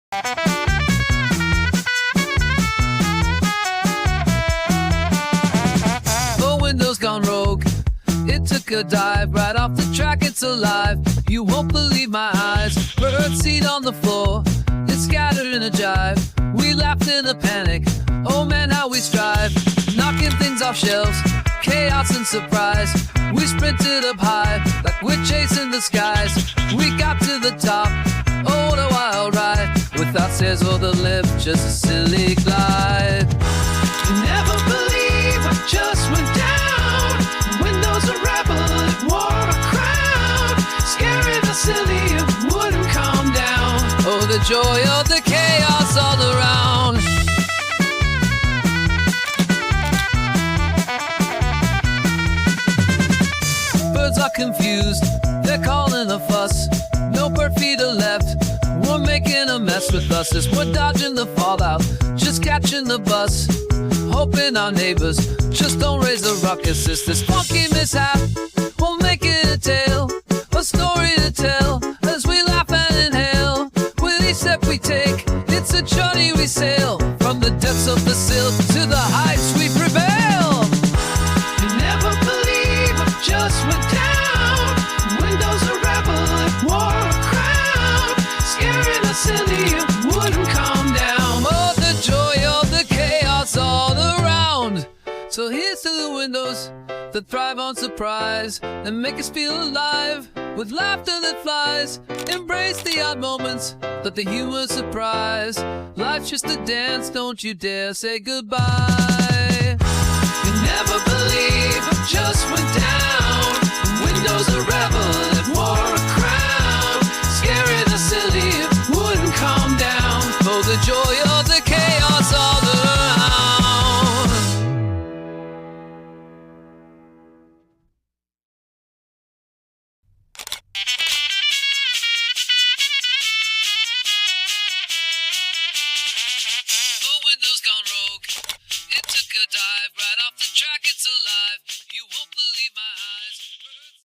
The window's gone rogue. It took a dive right off the track, it's alive. You won't believe my eyes. Birdseed on the floor, it's scattered in a jive. We laughed in a panic, oh man how we strive. Knocking things off shelves, chaos and surprise. We sprinted up high, like we're chasing the skies. We got to the top, oh what a wild ride. Without stairs or the lift, just a silly glide. You never believe what just went down. Windows a rebel, it wore a crown. Scaring us silly, it wouldn't calm down. Oh, the joy of the chaos all around. Birds are confused, they're calling a fuss. No bird feeder left, we're making a mess with us. As we're dodging the fallout, just catching the bus. Hoping our neighbors just don't raise a ruckus. It's this funky mishap, we'll make it a tale, a story to tell, as we laugh and inhale. With each step we take, it's a journey we sail. From the depths of the sill to the heights we prevail. You never believe what just went down. Windows a rebel, it wore a crown. Scaring us silly, it wouldn't calm down. Oh, the joy of the chaos all around. So here's to the windows that thrive on surprise and make us feel alive with laughter that flies. Embrace the odd moments that the humor surprise. Life's just a dance, don't you dare say goodbye. You never believe what just went down. Windows a rebel, it wore a crown. Scaring us silly, it wouldn't calm down. Oh, the joy of the chaos all around. The window's gone rogue. It took a dive right off the track, it's alive. You won't